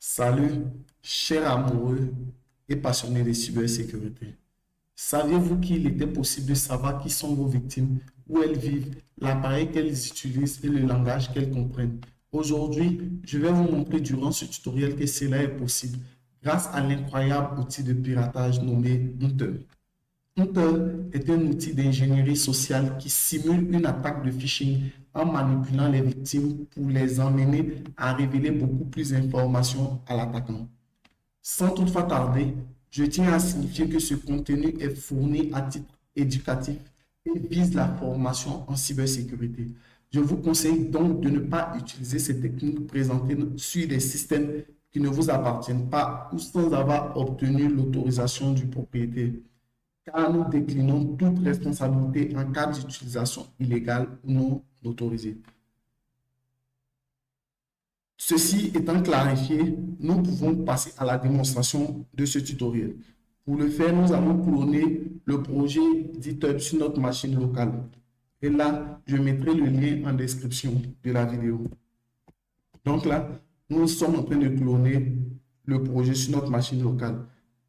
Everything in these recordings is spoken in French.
Salut, chers amoureux et passionnés de cybersécurité. Saviez-vous qu'il était possible de savoir qui sont vos victimes, où elles vivent, l'appareil qu'elles utilisent et le langage qu'elles comprennent? Aujourd'hui, je vais vous montrer durant ce tutoriel que cela est possible grâce à l'incroyable outil de piratage nommé Hunter. Hunter est un outil d'ingénierie sociale qui simule une attaque de phishing en manipulant les victimes pour les emmener à révéler beaucoup plus d'informations à l'attaquant. Sans toutefois tarder, je tiens à signifier que ce contenu est fourni à titre éducatif et vise la formation en cybersécurité. Je vous conseille donc de ne pas utiliser ces techniques présentées sur des systèmes qui ne vous appartiennent pas ou sans avoir obtenu l'autorisation du propriétaire, car nous déclinons toute responsabilité en cas d'utilisation illégale ou non autorisée. Ceci étant clarifié, nous pouvons passer à la démonstration de ce tutoriel. Pour le faire, nous allons cloner le projet GitHub sur notre machine locale. Et là, je mettrai le lien en description de la vidéo. Donc là, nous sommes en train de cloner le projet sur notre machine locale.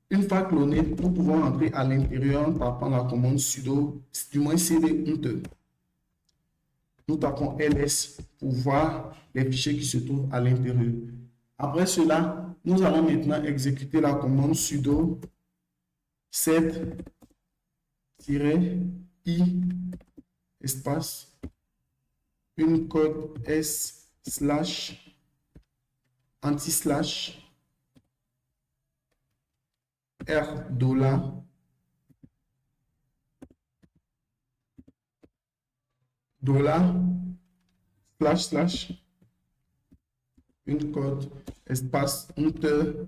Une fois cloné, nous pouvons entrer à l'intérieur en tapant la commande sudo, du moins cd Hunter. Nous tapons ls pour voir les fichiers qui se trouvent à l'intérieur. Après cela, nous allons maintenant exécuter la commande sudo set-i espace une code s slash anti-slash R dollar slash une code espace hunter.sh,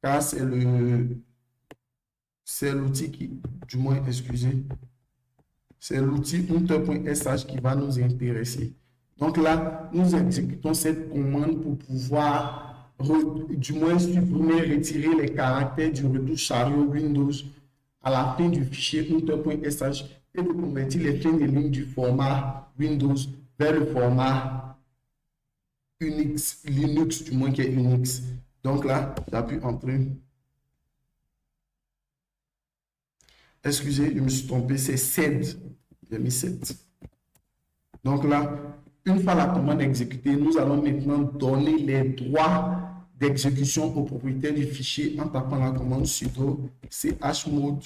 car c'est l'outil qui, du moins, excusez, c'est l'outil hunter.sh qui va nous intéresser. Donc là, nous exécutons cette commande pour pouvoir du moins supprimer, retirer les caractères du retour chariot Windows à la fin du fichier hunter.sh et de convertir les fins de ligne du format Windows vers le format Unix, Linux, du moins qui est Unix. Donc là, j'appuie Entrée. Excusez, je me suis trompé, c'est sed. J'ai mis sed. Donc là, une fois la commande exécutée, nous allons maintenant donner les droits d'exécution au propriétaire du fichier en tapant la commande sudo chmod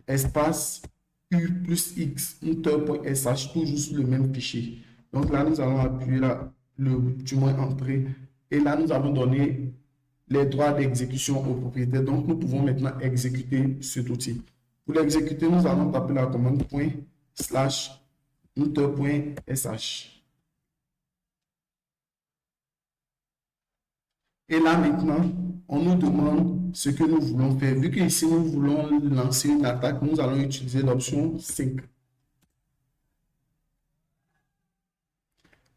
espace u plus x hunter.sh, toujours sur le même fichier. Donc là, nous allons appuyer là, du moins entrée, et là, nous allons donner les droits d'exécution au propriétaire. Donc, nous pouvons maintenant exécuter cet outil. Pour l'exécuter, nous allons taper la commande ./hunter.sh. Et là, maintenant, on nous demande ce que nous voulons faire. Vu que ici, nous voulons lancer une attaque, nous allons utiliser l'option 5.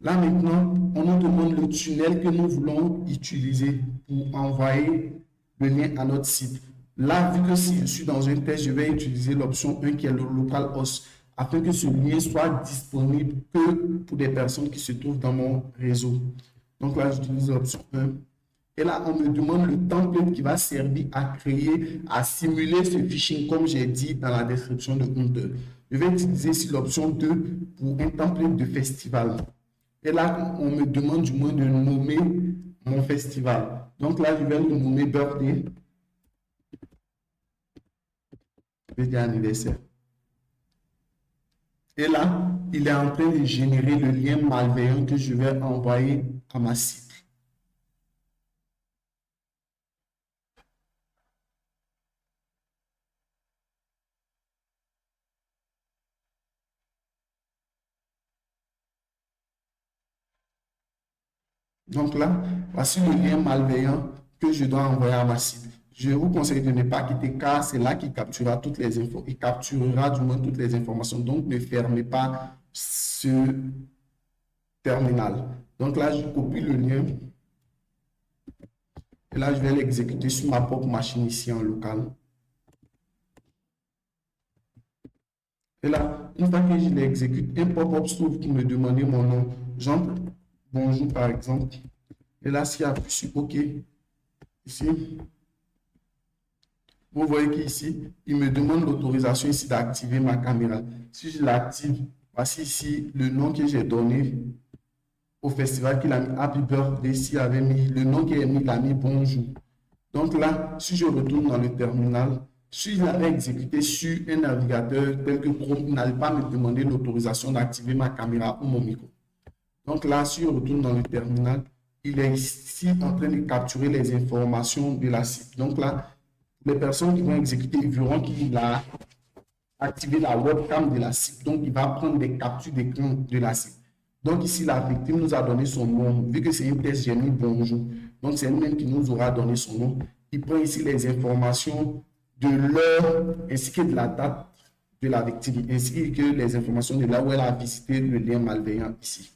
Là, maintenant, on nous demande le tunnel que nous voulons utiliser pour envoyer le lien à notre site. Là, vu que si je suis dans un test, je vais utiliser l'option 1 qui est le localhost afin que ce lien soit disponible que pour des personnes qui se trouvent dans mon réseau. Donc là, j'utilise l'option 1. Et là, on me demande le template qui va servir à créer, à simuler ce phishing, comme j'ai dit dans la description de Hunter. Je vais utiliser ici l'option 2 pour un template de festival. Et là, on me demande du moins de nommer mon festival. Donc là, je vais le nommer Birthday. Birthday anniversaire. Et là, il est en train de générer le lien malveillant que je vais envoyer à ma cible. Donc là, voici le lien malveillant que je dois envoyer à ma cible. Je vous conseille de ne pas quitter car c'est là qu'il capturera toutes les infos. Il capturera du moins toutes les informations. Donc, ne fermez pas ce terminal. Donc là, je copie le lien. Et là, je vais l'exécuter sur ma propre machine ici en local. Et là, une fois que je l'exécute, un pop-up s'ouvre pour me demander mon nom. j'entre bonjour par exemple. Et là, si j'appuie sur OK, ici, vous voyez qu'ici, il me demande l'autorisation ici d'activer ma caméra. Si je l'active, voici ici le nom que j'ai donné au festival qu'il a mis Happy Birthday. Ici, il avait mis le nom qu'il a mis, il a mis bonjour. Donc là, si je retourne dans le terminal, si je l'avais exécuté sur un navigateur tel que Chrome, il n'allait pas me demander l'autorisation d'activer ma caméra ou mon micro. Donc là, si je retourne dans le terminal, il est ici en train de capturer les informations de la cible. Donc là, les personnes qui vont exécuter, ils verront qu'il a activé la webcam de la cible. Donc, il va prendre des captures d'écran de la cible. Donc ici, la victime nous a donné son nom. Vu que c'est une test, j'ai mis bonjour. Donc, c'est elle-même qui nous aura donné son nom. Il prend ici les informations de l'heure ainsi que de la date de la victime, ainsi que les informations de là où elle a visité le lien malveillant ici.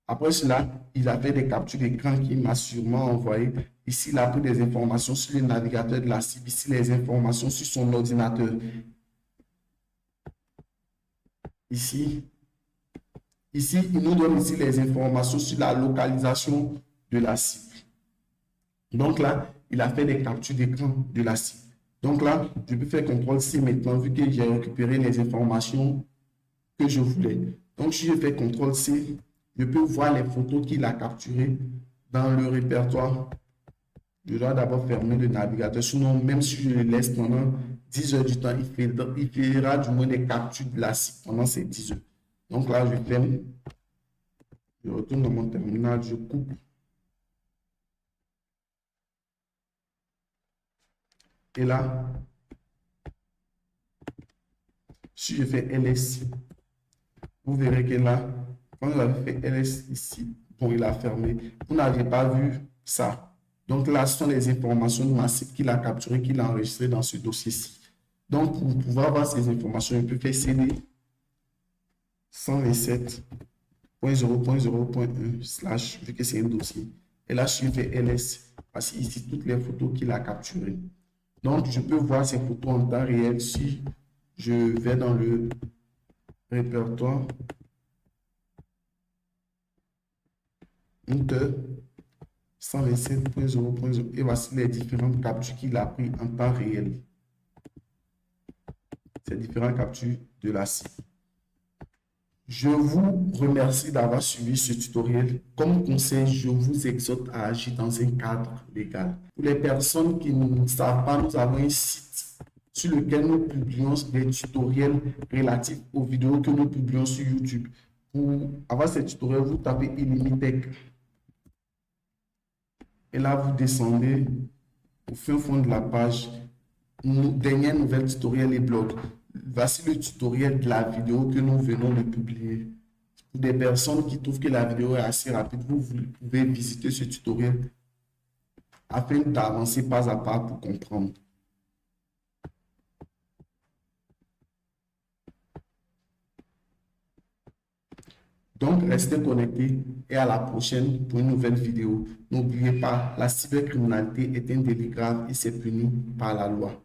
Après cela, il a fait des captures d'écran qu'il m'a sûrement envoyé. Ici, il a pris des informations sur le navigateur de la cible. Ici, les informations sur son ordinateur. Ici, il nous donne ici les informations sur la localisation de la cible. Donc là, il a fait des captures d'écran de la cible. Donc là, je peux faire CTRL-C maintenant, vu que j'ai récupéré les informations que je voulais. Donc, si je fais CTRL-C, je peux voir les photos qu'il a capturées dans le répertoire. Je dois d'abord fermer le navigateur. Sinon, même si je le laisse pendant 10 heures du temps, il fera du moins des captures de la cible pendant ces 10 heures. Donc là, je ferme. Je retourne dans mon terminal, je coupe. Et là, si je fais LS, vous verrez que là, quand vous avez fait LS ici, bon, il a fermé. Vous n'avez pas vu ça. Donc là, ce sont les informations de ma cible qu'il a capturées, qu'il a enregistrées dans ce dossier-ci. Donc, pour pouvoir voir ces informations, je peux faire CD 127.0.0.1 / vu que c'est un dossier. Et là, je fais LS, parce que ici, toutes les photos qu'il a capturées. Donc, je peux voir ces photos en temps réel si je vais dans le répertoire Inter 127.0.0 et voici les différentes captures qu'il a pris en temps réel. Ces différentes captures de la cible. Je vous remercie d'avoir suivi ce tutoriel. Comme conseil, je vous exhorte à agir dans un cadre légal. Pour les personnes qui ne savent pas, nous avons un site sur lequel nous publions des tutoriels relatifs aux vidéos que nous publions sur YouTube. Pour avoir ces tutoriels, vous tapez Illimitech. Et là, vous descendez au fin fond de la page, dernière nouvelle tutoriel et blog. Voici le tutoriel de la vidéo que nous venons de publier. Pour des personnes qui trouvent que la vidéo est assez rapide, vous pouvez visiter ce tutoriel afin d'avancer pas à pas pour comprendre. Donc, restez connectés et à la prochaine pour une nouvelle vidéo. N'oubliez pas, la cybercriminalité est un délit grave et c'est puni par la loi.